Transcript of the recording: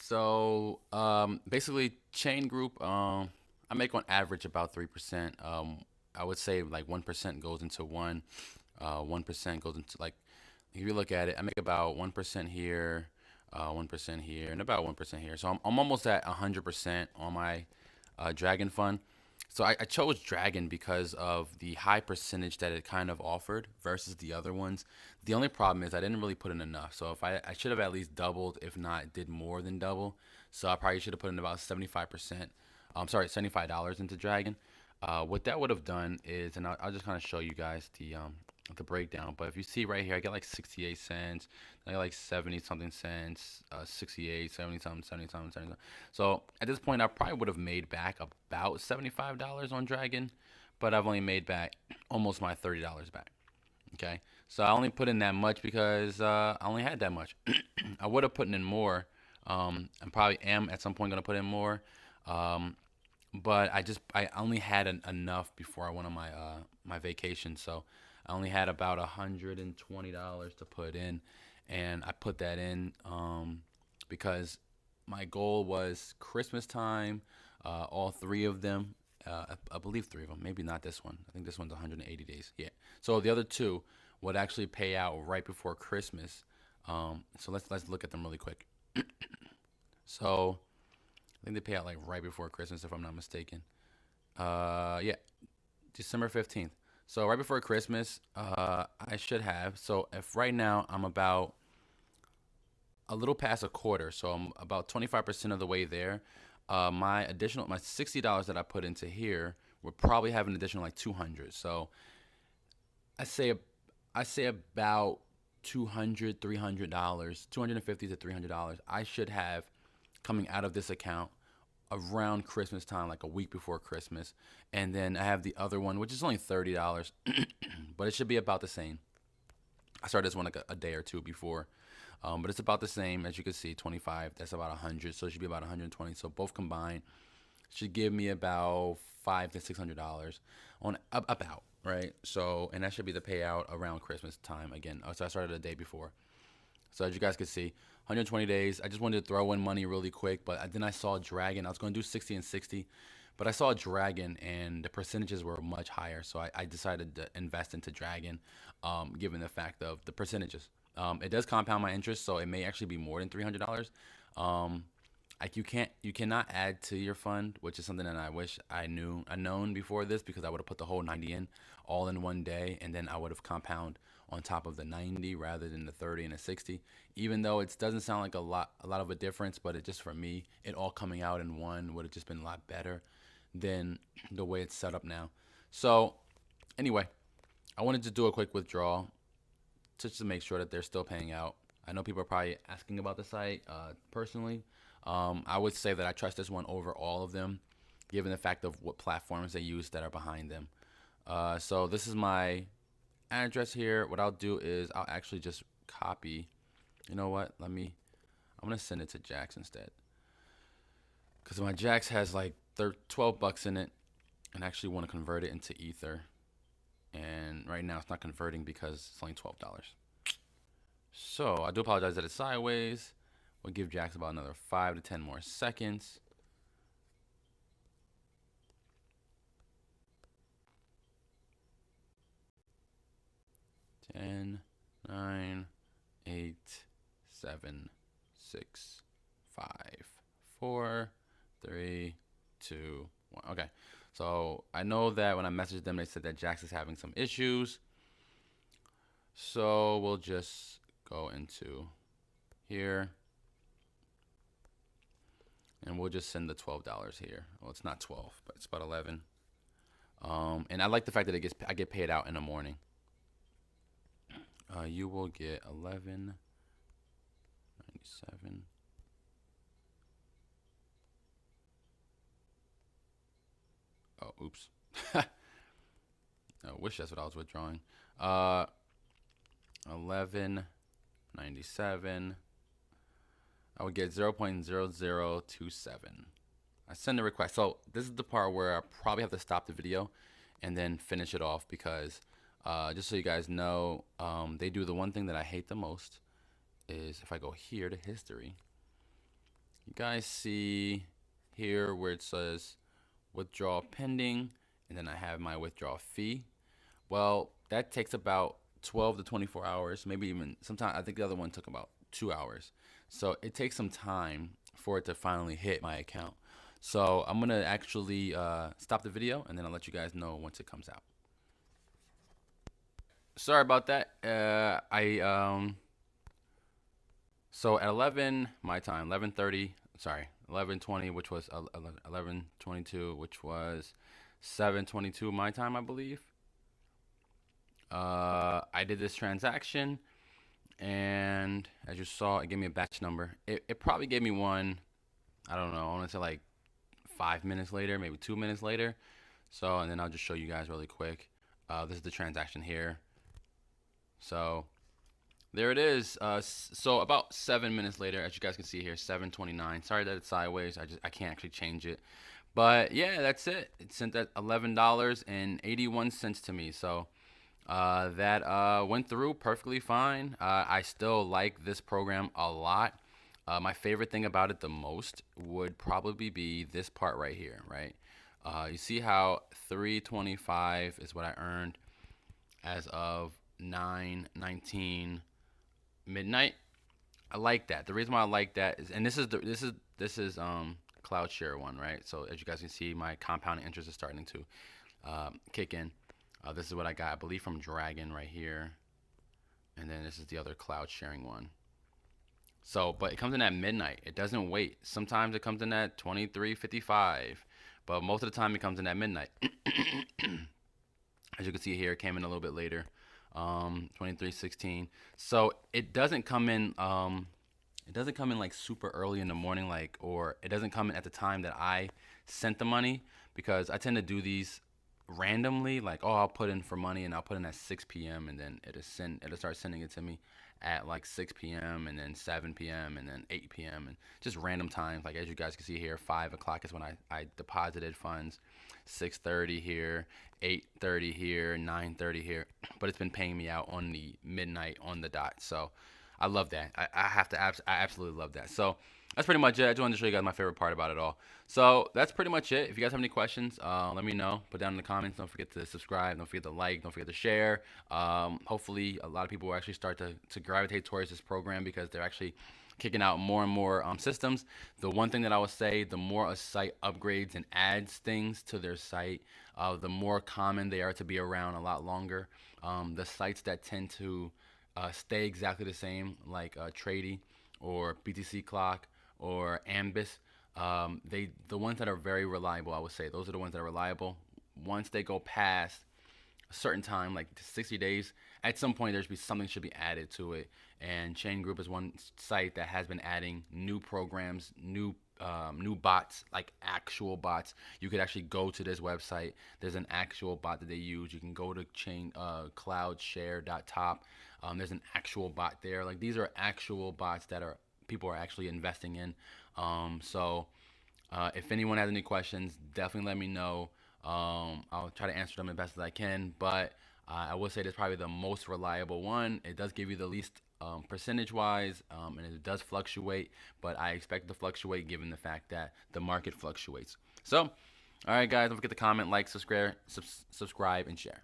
So basically, Chain.Group, I make on average about 3%. I would say like 1% goes into one, 1% goes into like if you look at it, I make about 1% here, 1% here, and about 1% here. So I'm almost at 100% on my Dragon fund. So I chose Dragon because of the high percentage that it kind of offered versus the other ones. The only problem is I didn't really put in enough. So if I should have at least doubled, if not did more than double. So I probably should have put in about 75%. I'm sorry, $75 into Dragon. What that would have done is, and I'll just kind of show you guys the breakdown. But if you see right here, I get like 68 cents. I get like 70 something cents, 68, 70 something, 70 something, 70 something. So at this point, I probably would have made back about $75 on Dragon, but I've only made back almost my $30 back. Okay, so I only put in that much because I only had that much. I would have put in more. I probably am at some point gonna put in more. Um, but I only had enough before I went on my vacation, so I only had about $120 to put in, and I put that in because my goal was Christmas time, all three of them. I believe three of them, maybe not this one. I think this one's 180 days. Yeah. So the other two would actually pay out right before Christmas. So let's look at them really quick. So I think they pay out like right before Christmas, if I'm not mistaken. Yeah, December 15th. So right before Christmas, I should have. So if right now I'm about a little past a quarter, so I'm about 25% of the way there. My $60 that I put into here would probably have an additional like 200. So I say I say about 200, $300, 250 to $300. I should have coming out of this account around Christmas time, like a week before Christmas. And then I have the other one, which is only $30, but it should be about the same. I started this one like a day or two before, but it's about the same as you can see. 25. That's about 100, so it should be about 120. So both combined should give me about $500 to $600 on about right. So and that should be the payout around Christmas time again. So I started the day before. So as you guys can see, 120 days. I just wanted to throw in money really quick, but then I saw Dragon. I was going to do 60 and 60, but I saw Dragon and the percentages were much higher. So I decided to invest into Dragon, given the fact of the percentages. It does compound my interest, so it may actually be more than $300. Um, like you cannot add to your fund, which is something that I wish I known before this, because I would have put the whole 90 in all in one day, and then I would have compound on top of the 90 rather than the 30 and the 60. Even though it doesn't sound like a lot of a difference, but it just, for me, it all coming out in one would have just been a lot better than the way it's set up now. So anyway, I wanted to do a quick withdrawal just to make sure that they're still paying out. I know people are probably asking about the site. Personally, I would say that I trust this one over all of them, given the fact of what platforms they use that are behind them. So this is my address here. What I'll do is I'll actually just copy. You know what? I'm gonna send it to Jax instead, because my Jax has like 12 bucks in it, and I actually want to convert it into Ether. And right now it's not converting because it's only $12. So I do apologize that it's sideways. We'll give Jax about another 5 to 10 more seconds. 10, 9, 8, 7, 6, 5, 4, 3, 2, 1. Okay. So I know that when I messaged them, they said that Jax is having some issues. So we'll just go into here, and we'll just send the $12 here. Well, it's not 12, but it's about 11. And I like the fact that I get paid out in the morning. You will get 11.97. Oh, oops. I wish that's what I was withdrawing. 11.97. I would get 0.0027. I send the request. So this is the part where I probably have to stop the video and then finish it off, because just so you guys know, they do the one thing that I hate the most is if I go here to history, You guys see here where it says withdrawal pending, and then I have my withdrawal fee. Well, that takes about 12 to 24 hours, maybe even sometimes. I think the other one took about 2 hours. So it takes some time for it to finally hit my account. So I'm gonna actually stop the video, and then I'll let you guys know once it comes out. Sorry about that. So at 11 my time, 11:30, sorry, 11:20, which was 11:22, which was 7:22 my time, I believe. I did this transaction, and as you saw, it gave me a batch number. It probably gave me one, I don't know, I want to say like 5 minutes later, maybe 2 minutes later. So, and then I'll just show you guys really quick. This is the transaction here. So there it is. So about 7 minutes later, as you guys can see here, 7:29. Sorry that it's sideways. I can't actually change it. But yeah, that's it. It sent that $11.81 to me. So that went through perfectly fine. I still like this program a lot. My favorite thing about it the most would probably be this part right here, right? You see how 325 is what I earned as of 9:19 midnight. I like that. The reason why I like that is, and this is cloud share one, right? So as you guys can see, my compounding interest is starting to kick in. This is what I got, I believe, from Dragon right here, and then this is the other cloud sharing one. So, but it comes in at midnight. It doesn't wait. Sometimes it comes in at 23:55, but most of the time it comes in at midnight. As you can see here, it came in a little bit later, 23:16. So it doesn't come in. It doesn't come in like super early in the morning, like, or it doesn't come in at the time that I sent the money, because I tend to do these randomly. Like, oh, I'll put in for money and I'll put in at 6 p.m. and then it'll start sending it to me at like 6 p.m. and then 7 p.m. and then 8 p.m. and just random times. Like as you guys can see here, 5 o'clock is when I deposited funds, 6:30 here, 8:30 here, 9:30 here. But it's been paying me out on the midnight on the dot. So I love that. I absolutely love that. So that's pretty much it. I just wanted to show you guys my favorite part about it all. So that's pretty much it. If you guys have any questions, let me know. Put down in the comments. Don't forget to subscribe. Don't forget to like. Don't forget to share. Hopefully, a lot of people will actually start to gravitate towards this program, because they're actually kicking out more and more systems. The one thing that I would say, the more a site upgrades and adds things to their site, the more common they are to be around a lot longer. The sites that tend to stay exactly the same, like Trady or BTC Clock or Ambis, the ones that are very reliable, I would say, those are the ones that are reliable. Once they go past a certain time, like 60 days, at some point something should be added to it. And Chain.Group is one site that has been adding new programs, new bots, like actual bots. You could actually go to this website. There's an actual bot that they use. You can go to cloudshare.top. There's an actual bot there. Like, these are actual bots that people are actually investing in. So if anyone has any questions, definitely let me know. I'll try to answer them as best as I can, but I will say this is probably the most reliable one. It does give you the least percentage wise, and it does fluctuate, but I expect it to fluctuate given the fact that the market fluctuates. So, all right, guys, don't forget to comment, like, subscribe, and share.